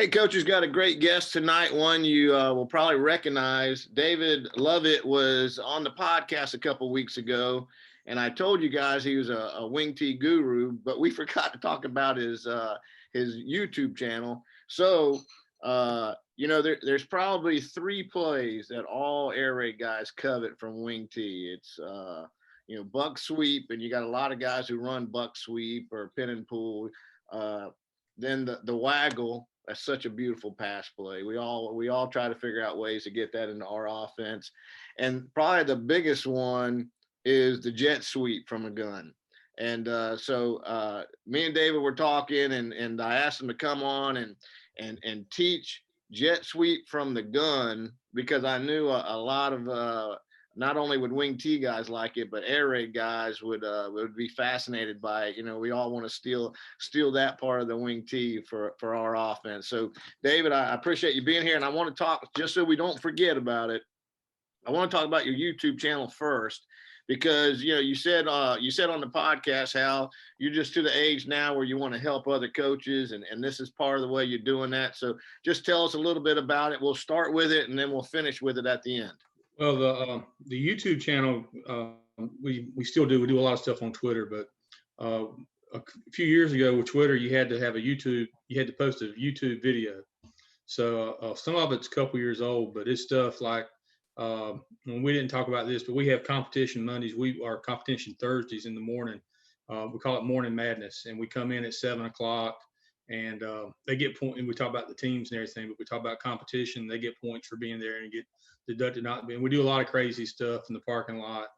Hey, Coach has got a great guest tonight. One you will probably recognize. David Lovette was on the podcast a couple weeks ago, and I told you guys he was a wing tee guru, but we forgot to talk about his YouTube channel. So, there's probably 3 plays that all air raid guys covet from wing tee. It's buck sweep, and you got a lot of guys who run buck sweep or pin and pull. Then the waggle. That's such a beautiful pass play. We all try to figure out ways to get that into our offense. And probably the biggest one is the jet sweep from a gun. And so me and David were talking, and I asked him to come on and teach jet sweep from the gun, because I knew a lot of not only would wing tee guys like it, but air raid guys would be fascinated by it. We all want to steal that part of the wing tee for our offense. So, David, I appreciate you being here, and I want to talk, just so we don't forget about it, I want to talk about your YouTube channel first, because you said on the podcast how you're just to the age now where you want to help other coaches, and this is part of the way you're doing that. So just tell us a little bit about it. We'll start with it, and then we'll finish with it at the end. Well, the YouTube channel, we still do. We do a lot of stuff on Twitter, but a few years ago with Twitter, you had to post a YouTube video. So some of it's a couple years old, but it's stuff like, we didn't talk about this, but we have competition Mondays. Our competition Thursdays in the morning. We call it Morning Madness, and we come in at 7:00, and they get points. And we talk about the teams and everything, but we talk about competition. They get points for being there and get deducted not being. We do a lot of crazy stuff in the parking lot.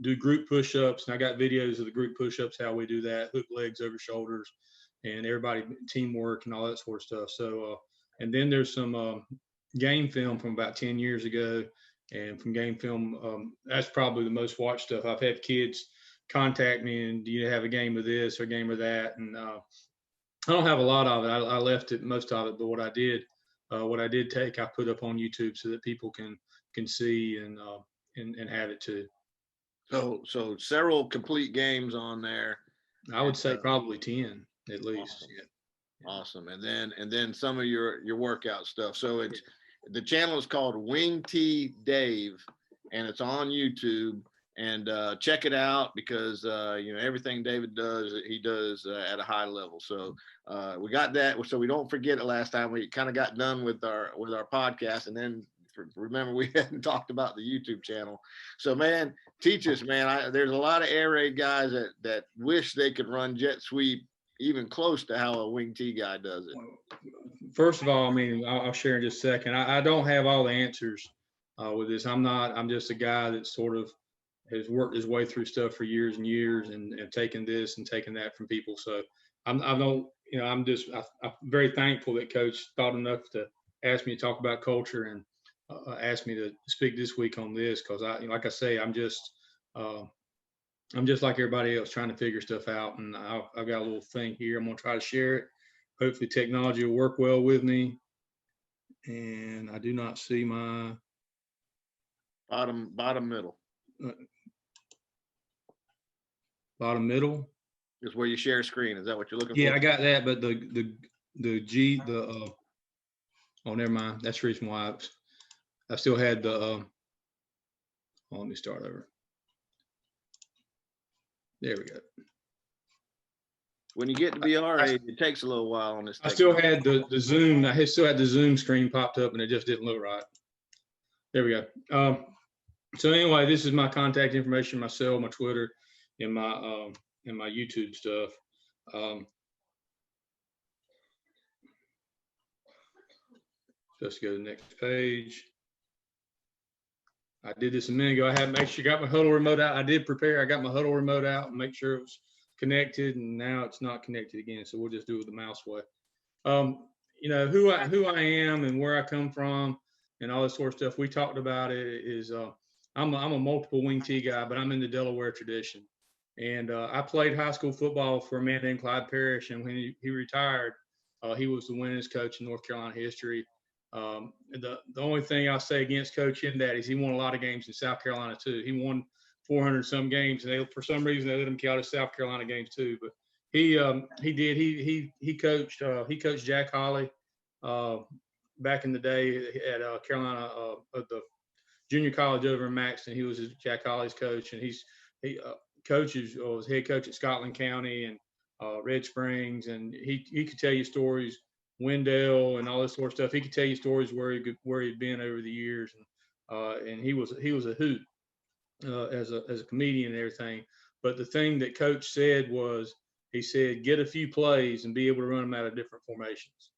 Do group push-ups, and I got videos of the group push-ups, how we do that, hook legs over shoulders, and everybody teamwork and all that sort of stuff. So, and then there's some game film from about 10 years ago, and from game film, that's probably the most watched stuff. I've had kids contact me, and do you have a game of this or a game of that? And I don't have a lot of it. I left it, most of it, but what I did take, I put up on YouTube so that people can see and have it too. So several complete games on there. I would say probably 10 at least. Awesome. Yeah. Awesome. And then some of your workout stuff. So the channel is called WingTDave, and it's on YouTube. And check it out, because everything David does, he does at a high level. So we got that, so we don't forget it. Last time we kind of got done with our podcast, and then remember we hadn't talked about the YouTube channel. So, man, teach us, man. There's a lot of air raid guys that wish they could run jet sweep even close to how a wing tee guy does it. First of all, I mean, I'll share in just a second. I don't have all the answers with this. I'm just a guy that sort of has worked his way through stuff for years and years, and taken this and taken that from people. So I'm very thankful that Coach thought enough to ask me to talk about culture and asked me to speak this week on this, because like I say, I'm just like everybody else, trying to figure stuff out. And I've got a little thing here. I'm gonna try to share it. Hopefully technology will work well with me. And I do not see my bottom middle. Bottom middle is where you share screen. Is that what you're looking for? Yeah, I got that, but oh, never mind. That's the reason why I still had the let me start over. There we go. When you get to be our age, it takes a little while on this. I still had the Zoom. I still had the Zoom screen popped up, and it just didn't look right. There we go. So anyway, this is my contact information, my cell, my Twitter, and my YouTube stuff. Just go to the next page. I did this a minute ago. I had to make sure I got my huddle remote out. I did prepare. I got my huddle remote out and make sure it was connected, and now it's not connected again. So we'll just do it the mouse way. Who I am and where I come from and all this sort of stuff. We talked about it. I'm a multiple wing tee guy, but I'm in the Delaware tradition. And I played high school football for a man named Clyde Parrish, and when he retired, he was the winningest coach in North Carolina history. The only thing I'll say against Coach in that is he won a lot of games in South Carolina too. He won 400 some games, and for some reason they let him count his South Carolina games too. But he coached Jack Holly back in the day at Carolina, at the junior college over in Maxton. He was Jack Holly's coach, and he was head coach at Scotland County and Red Springs, and he could tell you stories, Wendell and all this sort of stuff. He could tell you stories where he'd been over the years, and he was a hoot as a comedian and everything. But the thing that Coach said was, he said, get a few plays and be able to run them out of different formations.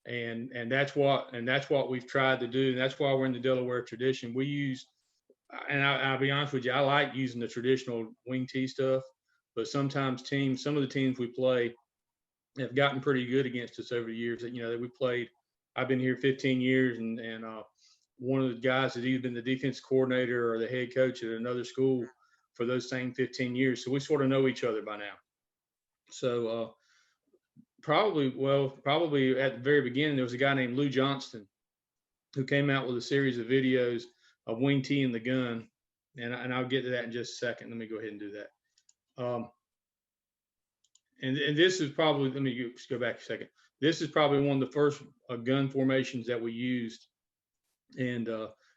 And that's what we've tried to do. And that's why we're in the Delaware tradition. We use, and I'll be honest with you, I like using the traditional wing T stuff, but sometimes some of the teams we play have gotten pretty good against us over the years. That that we played. I've been here 15 years, and one of the guys has either been the defense coordinator or the head coach at another school for those same 15 years. So we sort of know each other by now. So probably at the very beginning, there was a guy named Lou Johnston who came out with a series of videos of wing T in the gun. And I'll get to that in just a second. Let me go ahead and do that. And this is probably, let me just go back a second. This is probably one of the first gun formations that we used. And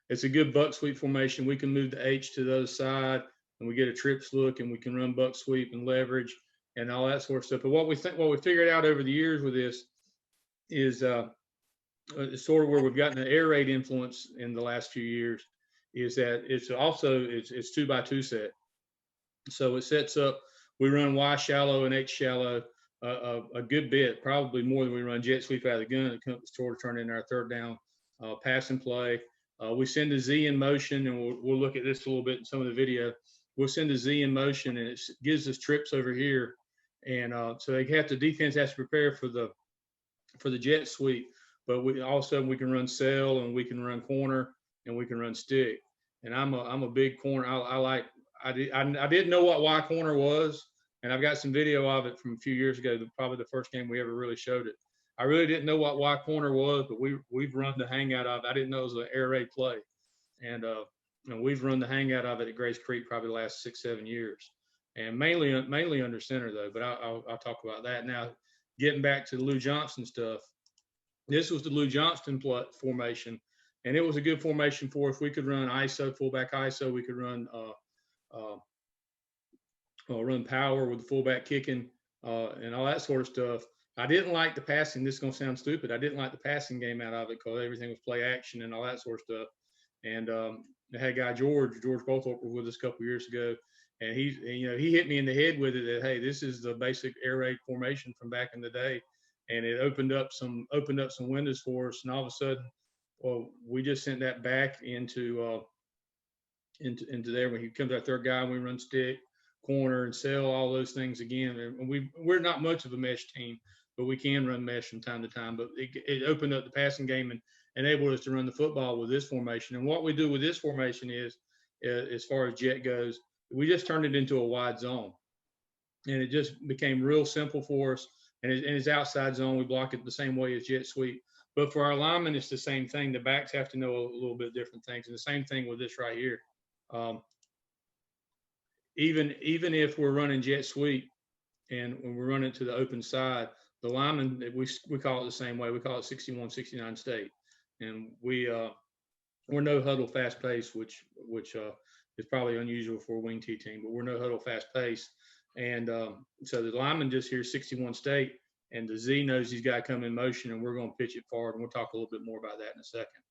it's a good buck sweep formation. We can move the H to the other side, and we get a trips look, and we can run buck sweep and leverage and all that sort of stuff. But what we figured out over the years with this is sort of where we've gotten an air raid influence in the last few years, is that it's 2x2 set. So it sets up, we run Y shallow and H shallow a good bit, probably more than we run jet sweep out of the gun. It comes sort of turn into our third down pass and play. We send a Z in motion, and we'll look at this a little bit in some of the video. We'll send a Z in motion, and it gives us trips over here. And so the defense has to prepare for the jet sweep, but all of a sudden we can run cell, and we can run corner, and we can run stick. And I'm a big corner. I didn't know what Y corner was, and I've got some video of it from a few years ago. Probably the first game we ever really showed it. I really didn't know what Y corner was, but we've run the hangout of it. I didn't know it was an air raid play, and we've run the hangout of it at Grace Creek probably the last 6-7 years, and mainly under center though. But I'll talk about that now. Getting back to the Lou Johnston stuff, this was the Lou Johnston formation, and it was a good formation for us. We could run ISO, fullback ISO. We could run run power with the fullback kicking and all that sort of stuff. I didn't like the passing. This is going to sound stupid. I didn't like the passing game out of it because everything was play action and all that sort of stuff. And I had a guy, George Bolthorpe, was with us a couple of years ago, and he hit me in the head with it that, hey, this is the basic air raid formation from back in the day, and it opened up some windows for us. And all of a sudden, well, we just sent that back into there. When he comes our third guy, we run stick, corner, and cell, all those things again. And we're not much of a mesh team, but we can run mesh from time to time. But it opened up the passing game and enabled us to run the football with this formation. And what we do with this formation is, as far as jet goes, we just turned it into a wide zone. And it just became real simple for us. And it's outside zone. We block it the same way as jet sweep. But for our linemen, it's the same thing. The backs have to know a little bit different things. And the same thing with this right here. Even if we're running jet sweep and when we're running to the open side, the linemen, we call it the same way. We call it 61-69 state, and we're no huddle fast pace, which is probably unusual for a wing T team, but we're no huddle fast pace. And so the lineman just hears 61 state, and the Z knows he's got to come in motion, and we're going to pitch it forward, and we'll talk a little bit more about that in a second.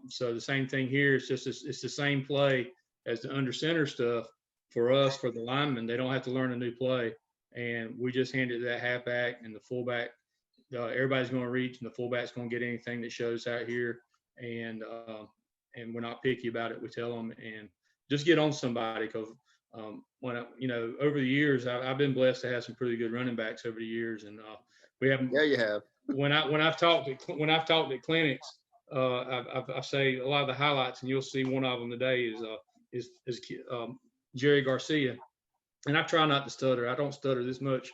So the same thing here. It's the same play as the under center stuff for us, for the linemen. They don't have to learn a new play, and we just hand it to that halfback and the fullback. Everybody's going to reach, and the fullback's going to get anything that shows out here, and we're not picky about it. We tell them and just get on somebody, because when over the years I've been blessed to have some pretty good running backs over the years, and we have. Yeah, you have. When I've talked at clinics, I say a lot of the highlights, and you'll see one of them today is Jerry Garcia. And I try not to stutter. I don't stutter this much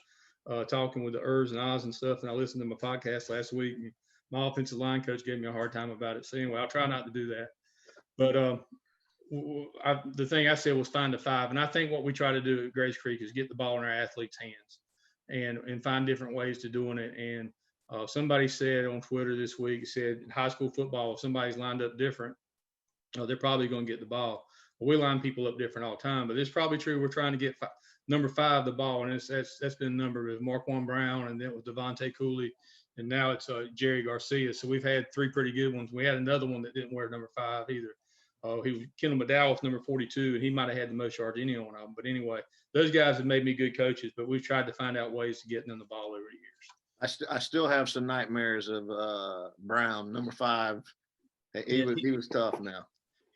talking with the ers and ahs and stuff. And I listened to my podcast last week, and my offensive line coach gave me a hard time about it. So anyway, I'll try not to do that. But the thing I said was find the five. And I think what we try to do at Grace Creek is get the ball in our athletes' hands and find different ways to doing it. And Somebody said on Twitter this week, said in high school football, if somebody's lined up different, they're probably going to get the ball. Well, we line people up different all the time, but it's probably true. We're trying to get number 5 the ball, and that's been a number with Marquand Brown, and then it was Devontae Cooley, and now it's Jerry Garcia. So we've had 3 pretty good ones. We had another one that didn't wear number 5 either. He was Kendall McDowell with number 42, and he might have had the most yards any one of them. But anyway, those guys have made me good coaches, but we've tried to find out ways to get them the ball over the years. I still have some nightmares of Brown, number 5. He was tough now.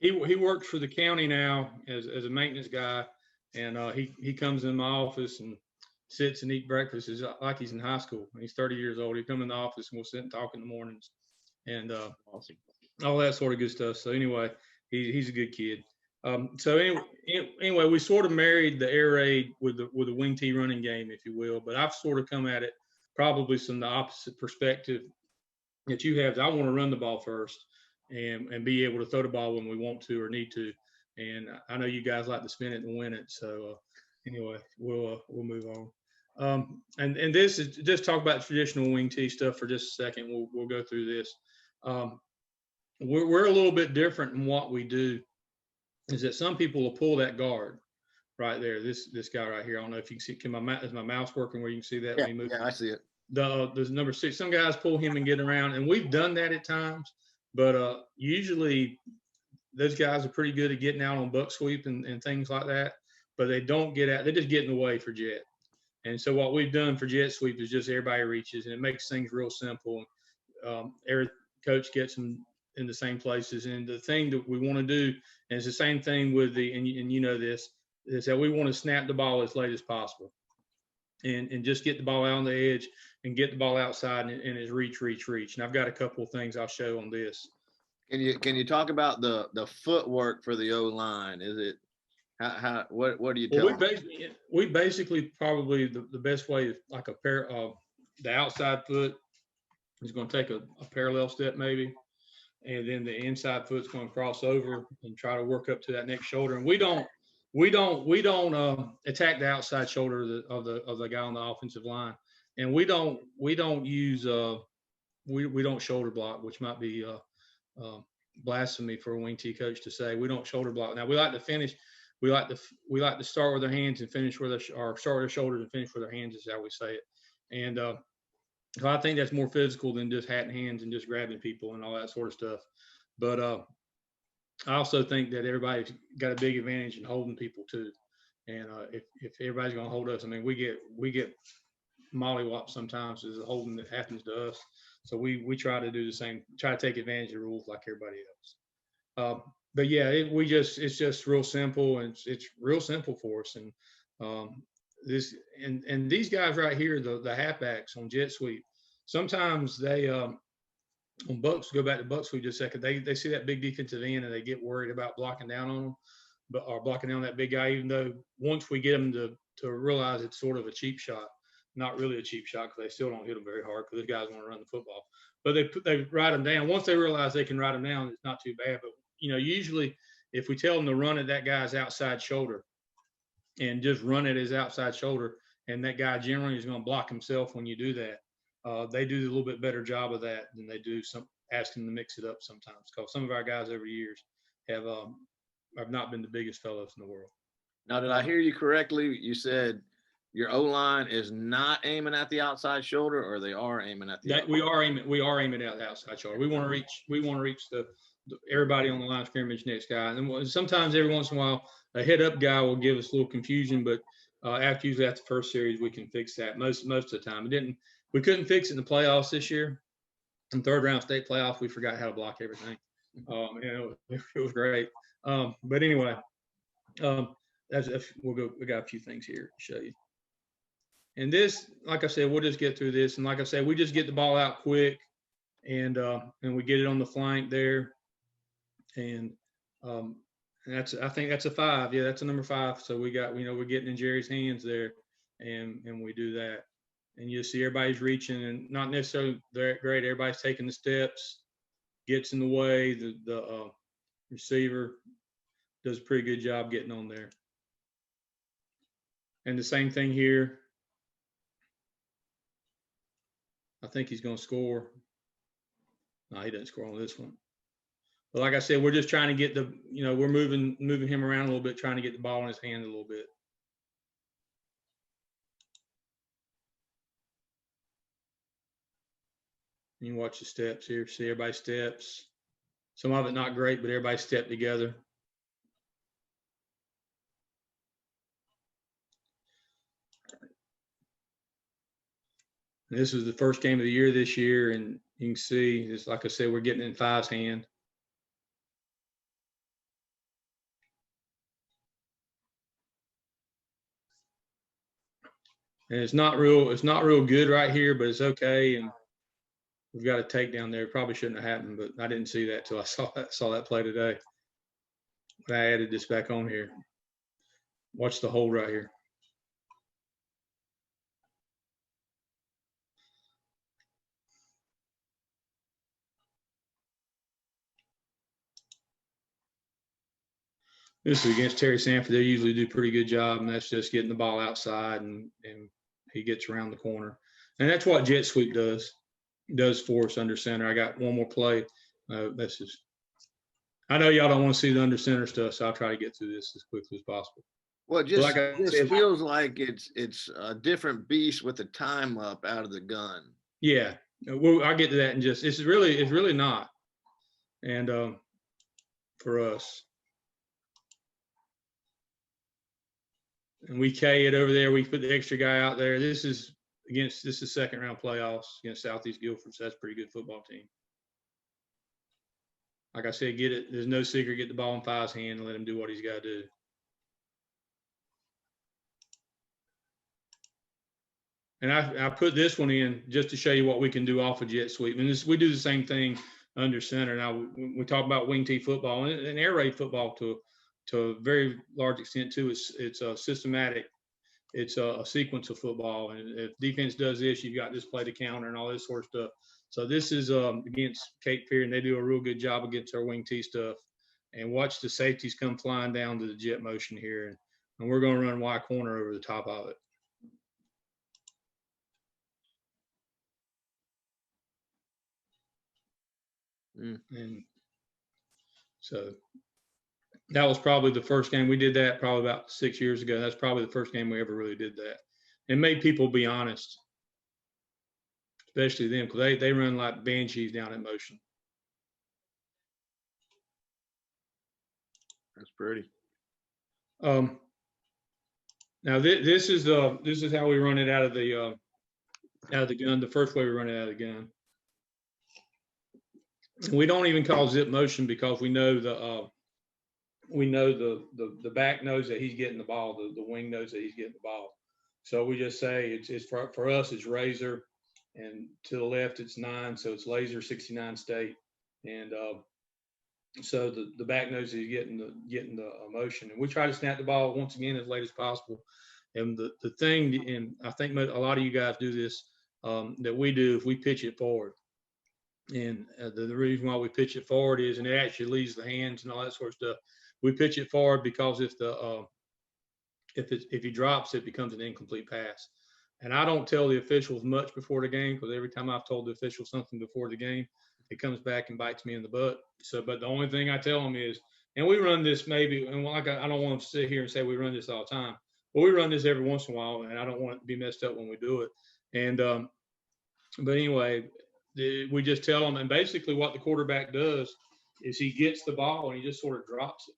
He works for the county now as a maintenance guy, and he comes in my office and sits and eats breakfast like he's in high school. He's 30 years old. He come in the office and we'll sit and talk in the mornings, and awesome. All that sort of good stuff. So anyway, he's a good kid. So anyway, we sort of married the air raid with the wing T running game, if you will. But I've sort of come at it probably from the opposite perspective that you have. I want to run the ball first and be able to throw the ball when we want to or need to. And I know you guys like to spin it and win it. So anyway, we'll move on. And this is just talk about traditional wing T stuff for just a second. We'll go through this. We're a little bit different in what we do. Is that some people will pull that guard right there? This guy right here. I don't know if you can see. Is my mouse working where you can see that? Yeah, I see it. There's number 6. Some guys pull him and get around, and we've done that at times. But usually those guys are pretty good at getting out on buck sweep and things like that. But they don't get out. They just get in the way for jet. And so what we've done for jet sweep is just everybody reaches, and it makes things real simple. Every coach gets them in the same places. And the thing that we want to do, and it's the same thing with and you know this, is that we want to snap the ball as late as possible. And just get the ball out on the edge and get the ball outside and it's reach. And I've got a couple of things I'll show on this. Can you talk about the footwork for the O-line? Is it what do you tell them? We basically probably the best way is like a pair of the outside foot is going to take a parallel step maybe, and then the inside foot's going to cross over and try to work up to that next shoulder. And we don't attack the outside shoulder of the guy on the offensive line, and we don't use we don't shoulder block, which might be blasphemy for a wing T coach to say. We don't shoulder block. Now we like to finish. We like to start with our hands and finish with or start with our shoulders and finish with our hands is how we say it. And so I think that's more physical than just hat and hands and just grabbing people and all that sort of stuff. But I also think that everybody's got a big advantage in holding people too. And if everybody's going to hold us, I mean, we get mollywopped sometimes as the holding that happens to us. So we try to do the same, try to take advantage of the rules like everybody else. But yeah, it's just real simple, and it's real simple for us. And and these guys right here, the halfbacks on jet sweep, sometimes they on bucks, go back to buck sweep just a second, they see that big defensive end and they get worried about blocking down on them, or blocking down that big guy, even though once we get them to realize it's sort of a cheap shot, not really a cheap shot because they still don't hit them very hard because those guys want to run the football. But they ride them down. Once they realize they can ride them down, it's not too bad. But usually if we tell them to run at that guy's outside shoulder and just run at his outside shoulder, and that guy generally is going to block himself when you do that, they do a little bit better job of that than they do asking to mix it up sometimes. Because some of our guys over the years have not been the biggest fellows in the world. Now, did I hear you correctly? You said your O-line is not aiming at the outside shoulder, or they are aiming at the outside? We are aiming at the outside shoulder. We want to reach everybody on the line of scrimmage next guy. And sometimes every once in a while a head up guy will give us a little confusion, but usually after the first series we can fix that most of the time. We couldn't fix it in the playoffs this year. In third round state playoffs, we forgot how to block everything. It was great. But anyway, we got a few things here to show you. And this, like I said, we'll just get through this. And like I said, we just get the ball out quick, and we get it on the flank there. And I think that's a 5. Yeah, that's a number 5. So we're getting in Jerry's hands there, and we do that. And you see everybody's reaching, and not necessarily great. Everybody's taking the steps, gets in the way. The receiver does a pretty good job getting on there. And the same thing here. I think he's going to score. No, he didn't score on this one. But like I said, we're just trying to get we're moving him around a little bit, trying to get the ball in his hand a little bit. You can watch the steps here. See everybody's steps. Some of it not great, but everybody stepped together. This was the first game of the year this year, and you can see, just like I said, we're getting in Five's hand. And it's not real good right here, but it's okay. And we've got a takedown there. Probably shouldn't have happened, but I didn't see that till I saw that play today. But I added this back on here. Watch the hold right here. This is against Terry Sanford. They usually do a pretty good job, and that's just getting the ball outside, and he gets around the corner. And that's what jet sweep does for us under center. I got one more play. I know y'all don't want to see the under center stuff, so I'll try to get through this as quickly as possible. Well, it just feels like it's a different beast with the time up out of the gun. Yeah, well, I'll get to that in just. It's really not, and for us. And we K it over there. We put the extra guy out there. This is second round playoffs against Southeast Guilford. So that's a pretty good football team. Like I said, get it. There's no secret. Get the ball in Five's hand and let him do what he's got to do. And I put this one in just to show you what we can do off of jet sweep. And we do the same thing under center. Now we talk about wing T football and air raid football to a very large extent too. It's a systematic. It's a sequence of football, and if defense does this, you've got this play to counter and all this sort of stuff. So this is against Cape Fear, and they do a real good job against our wing T stuff. And watch the safeties come flying down to the jet motion here, and we're going to run Y corner over the top of it. And so that was probably the first game we did that, probably about 6 years ago. That's probably the first game we ever really did that. And made people be honest, especially them, because they run like banshees down in motion. That's pretty. Now this is how we run it out of the gun. The first way we run it out of the gun. We don't even call zip motion because we know the back knows that he's getting the ball. The wing knows that he's getting the ball. So we just say it's for us, it's razor, and to the left, it's 9. So it's laser 69 state. And so the back knows that he's getting the motion. And we try to snap the ball once again as late as possible. And the thing, and I think a lot of you guys do this, that we do, if we pitch it forward. And the reason why we pitch it forward is, and it actually leaves the hands and all that sort of stuff. We pitch it forward because if he drops, it becomes an incomplete pass. And I don't tell the officials much before the game, because every time I've told the officials something before the game, it comes back and bites me in the butt. So, but the only thing I tell them is, and we run this maybe, and like I don't want to sit here and say we run this all the time, but we run this every once in a while, and I don't want it to be messed up when we do it. And but anyway, we just tell them, and basically what the quarterback does is he gets the ball and he just sort of drops it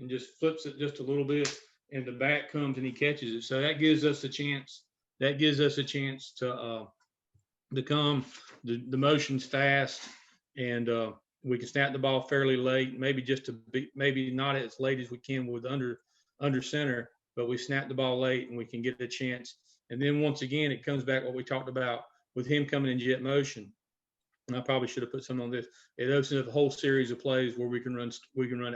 and just flips it just a little bit, and the back comes and he catches it. So that gives us a chance. That gives us a chance to come. The motion's fast, and we can snap the ball fairly late. Maybe maybe not as late as we can with under center, but we snap the ball late and we can get a chance. And then once again, it comes back what we talked about with him coming in jet motion. And I probably should have put something on this. It opens up a whole series of plays where we can run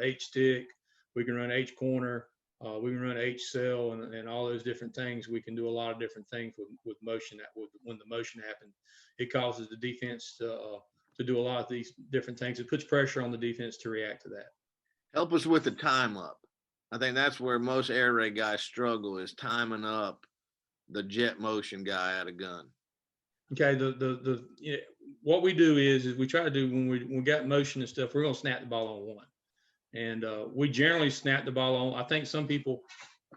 H stick, we can run H corner, we can run H cell, and all those different things. We can do a lot of different things with motion. When the motion happens, it causes the defense to do a lot of these different things. It puts pressure on the defense to react to that. Help us with the time up. I think that's where most air raid guys struggle, is timing up the jet motion guy out of gun. Okay, what we do is we try to do when we got motion and stuff, we're gonna snap the ball on one, and we generally snap the ball on. I think some people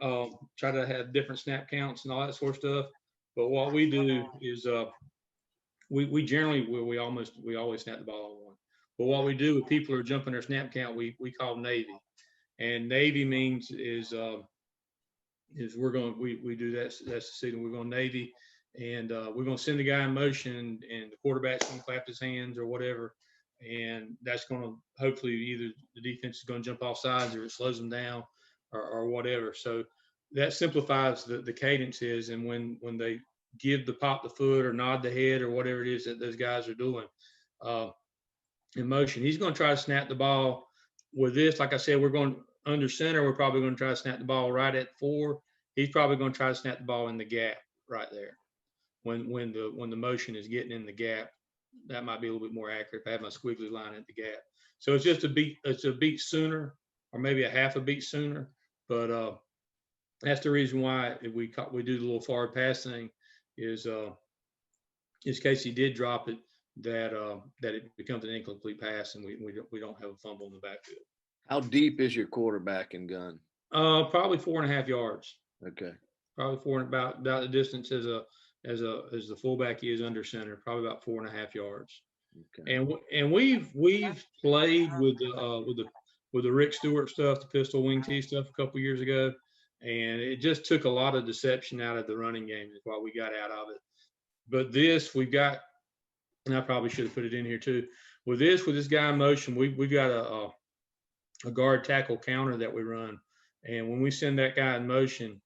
try to have different snap counts and all that sort of stuff, but what we do is we generally we always snap the ball on one. But what we do with people who are jumping their snap count, we call Navy, and Navy means is we're going we do that's the signal. We're going Navy, and we're going to send the guy in motion, and the quarterback's going to clap his hands or whatever, and that's going to hopefully either the defense is going to jump off sides or it slows them down or whatever. So that simplifies the cadences, and when they give the pop the foot or nod the head or whatever it is that those guys are doing in motion, he's going to try to snap the ball. With this, like I said, we're going under center. We're probably going to try to snap the ball right at 4. He's probably going to try to snap the ball in the gap right there. When the motion is getting in the gap, that might be a little bit more accurate if I have my squiggly line at the gap. So it's just a beat. It's a beat sooner, or maybe a half a beat sooner. But that's the reason why we do the little forward pass thing is in case he did drop it, that it becomes an incomplete pass and we don't have a fumble in the backfield. How deep is your quarterback and gun? Probably 4.5 yards. Okay. Probably about the distance as the fullback is under center. Probably about 4.5 yards. Okay. And we've played with the Rick Stewart stuff, the pistol wing T stuff a couple years ago, and it just took a lot of deception out of the running game. Is why we got out of it. But this we've got, and I probably should have put it in here too. With this guy in motion, we've got a guard tackle counter that we run, and when we send that guy in motion,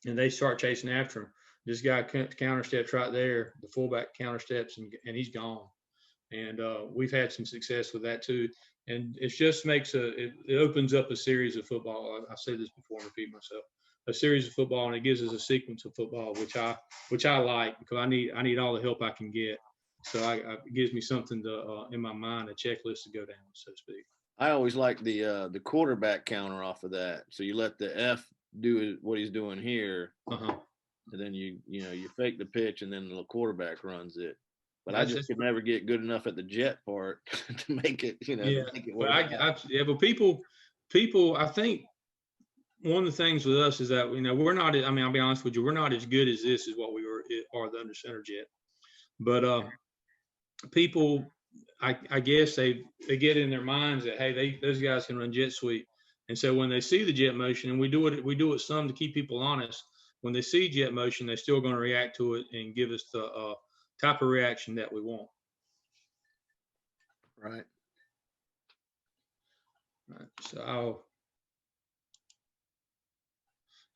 and they start chasing after him, this guy counter steps right there. The fullback counter steps, and he's gone. And we've had some success with that too. And it just it opens up a series of football. I've said this before and repeat myself. A series of football, and it gives us a sequence of football, which I like because I need all the help I can get. So it gives me something to in my mind, a checklist to go down, so to speak. I always like the quarterback counter off of that. So you let the F do what he's doing here, and then you fake the pitch, and then the quarterback runs it. But I just could never get good enough at the jet part to make it, Yeah, make it work. But people, I think one of the things with us is that we're not. I mean, I'll be honest with you, we're not as good as this as what we are the under center jet. But people, I guess they get in their minds that hey, those guys can run jet sweep, and so when they see the jet motion, and we do it some to keep people honest. When they see jet motion, they're still going to react to it and give us the type of reaction that we want. Right. So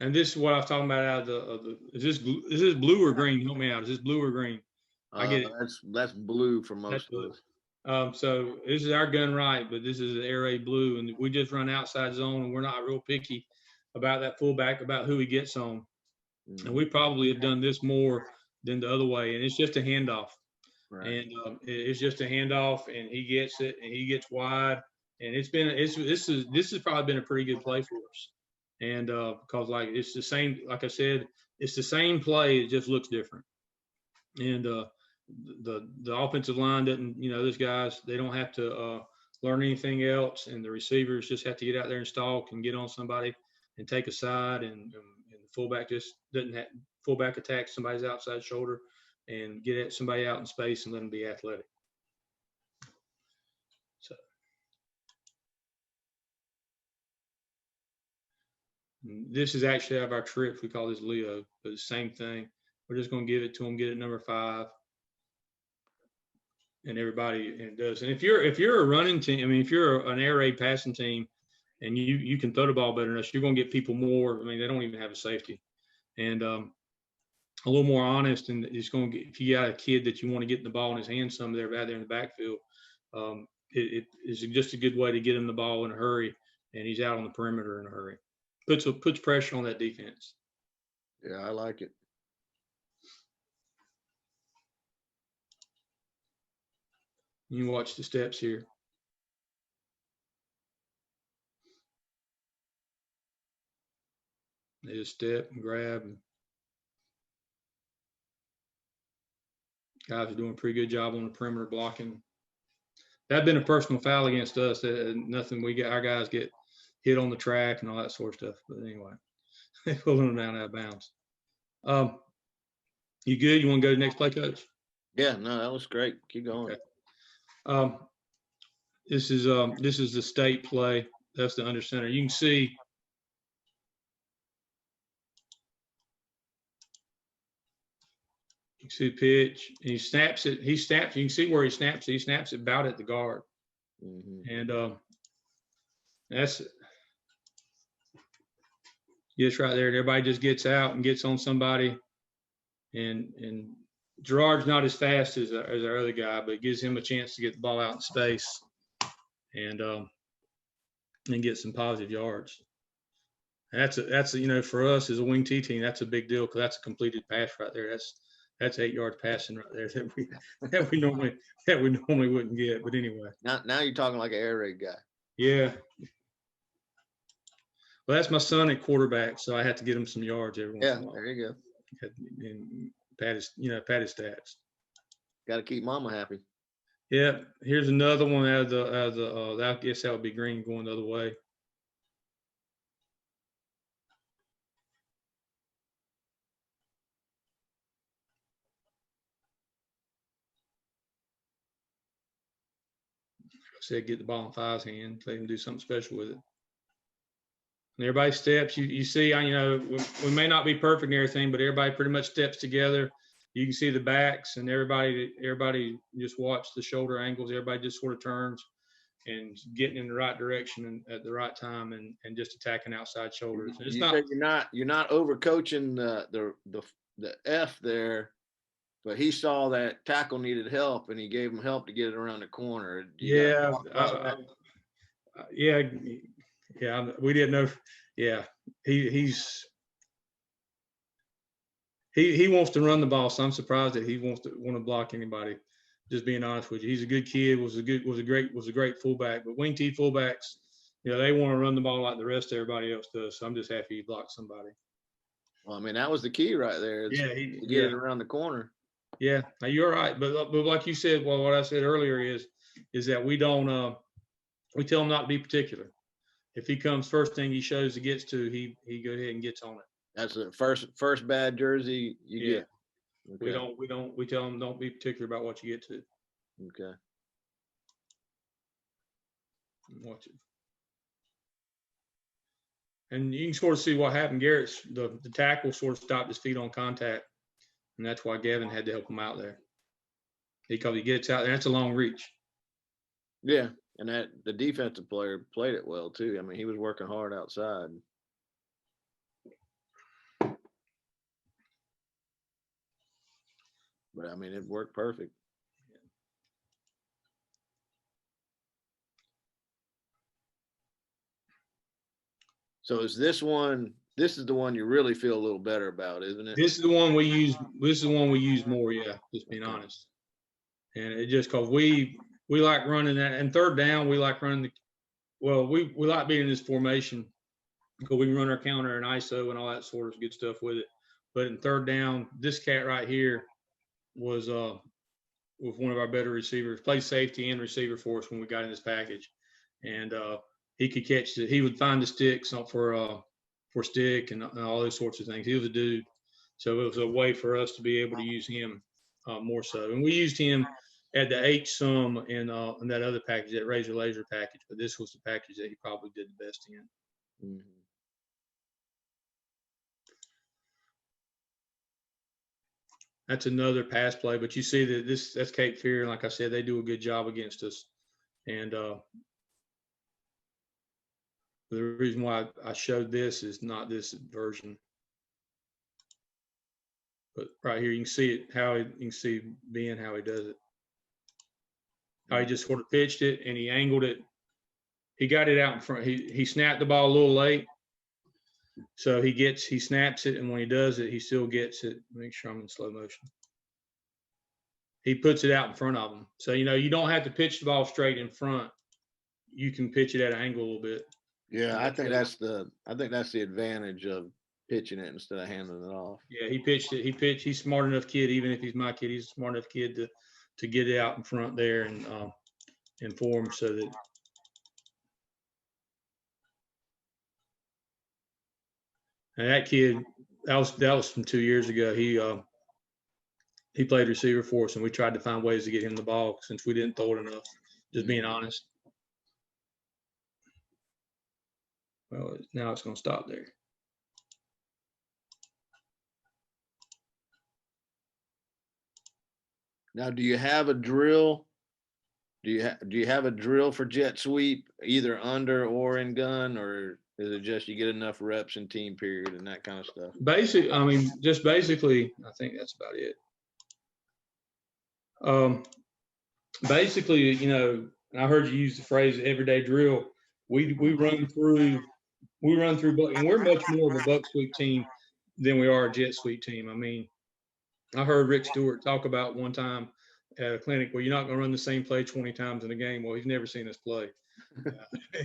and this is what I was talking about out of the is this blue or green? Help me out. Is this blue or green? I get it. That's blue for most of us. So this is our gun right, but this is an air raid blue, and we just run outside zone, and we're not real picky about that fullback, about who he gets on. Mm-hmm. And we probably have done this more than the other way, and it's just a handoff. Right. And it's just a handoff, and he gets it, and he gets wide, and this has probably been a pretty good play for us. And because like it's the same, like I said, it's the same play, it just looks different. And the offensive line doesn't, those guys, they don't have to learn anything else, and the receivers just have to get out there and stalk and get on somebody and take a side, and the fullback just fullback attacks somebody's outside shoulder and get at somebody out in space and let them be athletic. So this is actually out of our trips. We call this Leo, but the same thing. We're just going to give it to them, get it number 5. And everybody does. And if you're a running team, I mean, if you're an air raid passing team and you can throw the ball better than us, you're going to get people more. I mean, they don't even have a safety. And a little more honest, and it's going to get, if you got a kid that you want to get the ball in his hands some there out there in the backfield, it is just a good way to get him the ball in a hurry, and he's out on the perimeter in a hurry. Puts pressure on that defense. Yeah, I like it. You can watch the steps here. They just step and grab. Guys are doing a pretty good job on the perimeter blocking. That'd been a personal foul against us. Nothing. Our guys get hit on the track and all that sort of stuff. But anyway, they pulling them down out of bounds. You good? You want to go to the next play, Coach? Yeah, no, that was great. Keep going. Okay. This is the state play. That's the under center. You can see. You can see the pitch. And he snaps it. He snaps. You can see where he snaps it. He snaps it about at the guard. And that's just right there. And everybody just gets out and gets on somebody. And Gerard's not as fast as our other guy, but it gives him a chance to get the ball out in space and get some positive yards. That's for us as a wing T team, that's a big deal because that's a completed pass right there. That's 8 yards passing right there that we normally wouldn't get. But anyway. Now you're talking like an air raid guy. Yeah. Well, that's my son at quarterback, so I have to get him some yards every once in a while. There you go. And pat his stats. Got to keep mama happy. Yeah. Here's another one out of the I guess that would be green going the other way. Said get the ball in Five's hand, let him do something special with it. And everybody steps. You see, we may not be perfect and everything, but everybody pretty much steps together. You can see the backs, and everybody just watch the shoulder angles. Everybody just sort of turns and getting in the right direction and at the right time, and just attacking outside shoulders. And you're not overcoaching the F there. But he saw that tackle needed help, and he gave him help to get it around the corner. Yeah. We didn't know. Yeah, he wants to run the ball, so I'm surprised that he want to block anybody. Just being honest with you, he's a good kid. Was a great fullback. But wing T fullbacks, they want to run the ball like the rest of everybody else does. So I'm just happy he blocked somebody. Well, I mean, that was the key right there. Get it around the corner. Yeah, you're right. But like you said, well, what I said earlier is that we don't we tell him not to be particular. If he comes first thing he shows he gets to, he go ahead and gets on it. That's the first bad jersey you get. Okay. We tell him don't be particular about what you get to. Okay. Watch it. And you can sort of see what happened. Garrett's the tackle sort of stopped his feet on contact. And that's why Gavin had to help him out there. Because he gets out there, that's a long reach. Yeah, and the defensive player played it well too. I mean, he was working hard outside. But I mean, it worked perfect. So is this is the one you really feel a little better about, isn't it? This is the one we use. This is the one we use more. Yeah, just being honest. And it just because we like running that, and third down we like running we like being in this formation because we can run our counter and ISO and all that sort of good stuff with it. But in third down, this cat right here was with one of our better receivers, played safety and receiver for us when we got in this package, and he could catch it. He would find the sticks for stick and all those sorts of things. He was a dude. So it was a way for us to be able to use him more so. And we used him at the H-sum in that other package, that Razor Laser package. But this was the package that he probably did the best in. Mm-hmm. That's another pass play. But you see that that's Cape Fear. And like I said, they do a good job against us. And the reason why I showed this is not this version. But right here, you can see it, you can see Ben, how he does it. How he just sort of pitched it and he angled it. He got it out in front. He snapped the ball a little late. So he snaps it, and when he does it, he still gets it. Make sure I'm in slow motion. He puts it out in front of him. So, you don't have to pitch the ball straight in front. You can pitch it at an angle a little bit. Yeah, I think that's the advantage of pitching it instead of handing it off. Yeah, he pitched it. He's a smart enough kid. Even if he's my kid, he's a smart enough kid to get it out in front there and inform so that. And that kid, that was from 2 years ago. He played receiver for us, and we tried to find ways to get him the ball since we didn't throw it enough. Just being honest. Well, now it's going to stop there. Now, do you have a drill? Do you have a drill for jet sweep, either under or in gun, or is it just you get enough reps in team period and that kind of stuff? Just basically, I think that's about it. Basically, and I heard you use the phrase everyday drill. We run through, and we're much more of a buck sweep team than we are a jet sweep team. I mean, I heard Rick Stewart talk about one time at a clinic, well, you're not going to run the same play 20 times in a game. Well, he's never seen us play.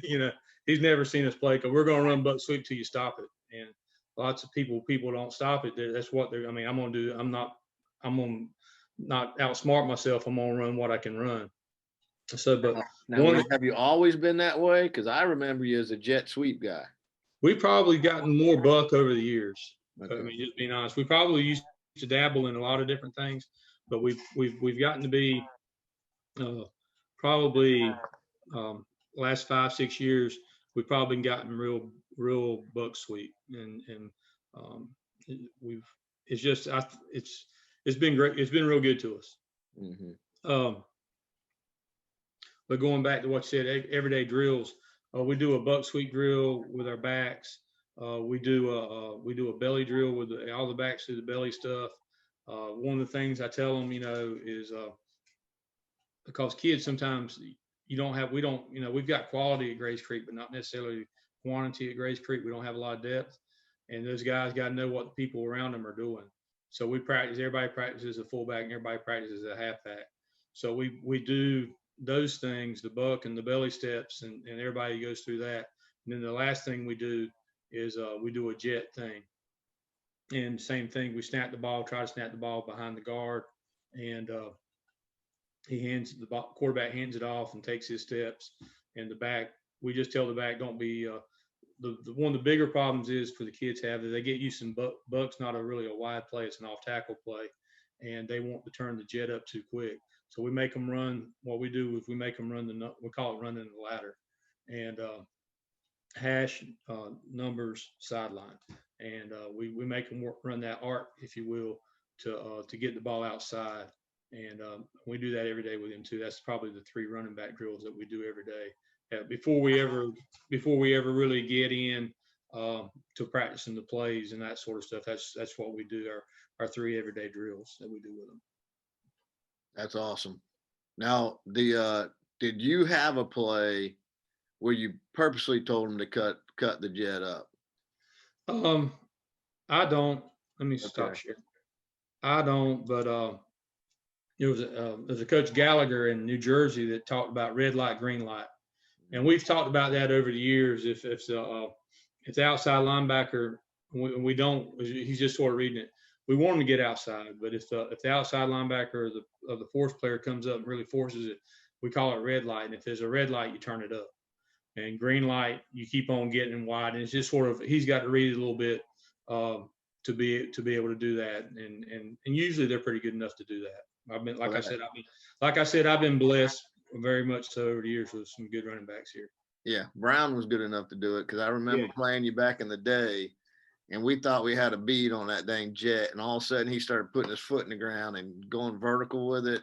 He's never seen us play because we're going to run buck sweep till you stop it. And lots of people don't stop it. That's what they're. I mean, I'm going to do. I'm going to not outsmart myself. I'm going to run what I can run. So, but now, have you always been that way? Because I remember you as a jet sweep guy. We've probably gotten more buck over the years. Okay. I mean, just being honest, we probably used to dabble in a lot of different things, but we've gotten to be probably last 5-6 years we've probably gotten real buck sweep, and it's been great. It's been real good to us. Mm-hmm. But going back to what you said, everyday drills, we do a buck sweep drill with our backs. We do a belly drill with all the backs do the belly stuff. One of the things I tell them, is because kids sometimes we've got quality at Grays Creek, but not necessarily quantity at Grays Creek. We don't have a lot of depth, and those guys got to know what the people around them are doing. So we practice. Everybody practices a fullback, and everybody practices a halfback. So we do those things, the buck and the belly steps, and everybody goes through that. And then the last thing we do is we do a jet thing. And same thing, we try to snap the ball behind the guard, and quarterback hands it off and takes his steps. And the back, we just tell the back, don't be one of the bigger problems is for the kids that they get used to buck's not really a wide play, it's an off tackle play, and they want to turn the jet up too quick. So we make them run. What we do is we make them run we call it running the ladder, and hash numbers sideline, and we make them run that arc, if you will, to get the ball outside, and we do that every day with them too. That's probably the 3 running back drills that we do every day before we ever really get in to practicing the plays and that sort of stuff. That's what we do, our 3 everyday drills that we do with them. That's awesome. Now, did you have a play where you purposely told them to cut the jet up? I don't. Let me stop sharing. I don't, but there's a Coach Gallagher in New Jersey that talked about red light, green light, and we've talked about that over the years. If the outside linebacker, we don't, he's just sort of reading it. We want him to get outside, but if the outside linebacker or the force player comes up and really forces it, we call it red light. And if there's a red light, you turn it up. And green light, you keep on getting wide. And it's just sort of, he's got to read it a little bit to be able to do that. And usually they're pretty good enough to do that. I've been blessed very much so over the years with some good running backs here. Yeah, Brown was good enough to do it because I remember playing you back in the day. And we thought we had a bead on that dang jet, and all of a sudden he started putting his foot in the ground and going vertical with it.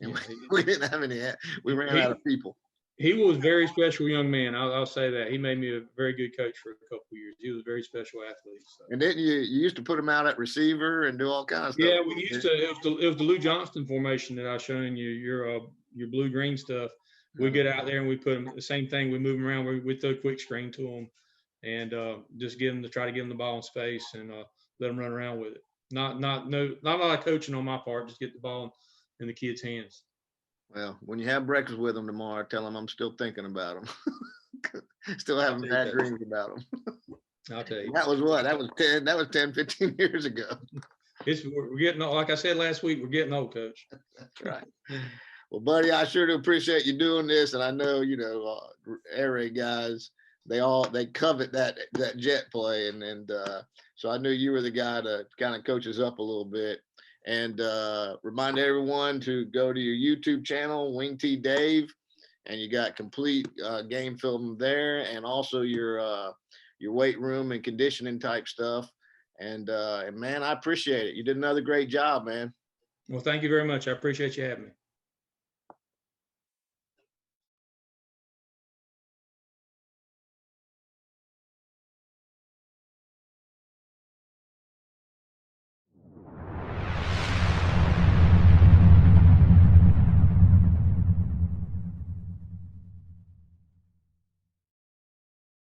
And we didn't have any. We ran out of people. He was a very special young man. I'll say that. He made me a very good coach for a couple of years. He was a very special athlete. So. And didn't you used to put him out at receiver and do all kinds of stuff? Yeah, we used to. It was the Lou Johnston formation that I was showing you. Your blue-green stuff. We get out there and we put him the same thing. We move him around. We throw a quick screen to him. And just try to give them the ball in space and let them run around with it. Not a lot of coaching on my part. Just get the ball in the kids' hands. Well, when you have breakfast with them tomorrow, tell them I'm still thinking about them. Still having bad dreams about them. I'll tell you. That was what? That was 10, 15 years ago. We're getting old. Like I said last week, we're getting old, Coach. That's right. Well, buddy, I sure do appreciate you doing this. And I know, air raid guys, they covet that jet play. And so I knew you were the guy to kind of coach us up a little bit. And remind everyone to go to your YouTube channel, WingTDave, and you got complete game film there, and also your weight room and conditioning type stuff. And man, I appreciate it. You did another great job, man. Well, thank you very much. I appreciate you having me.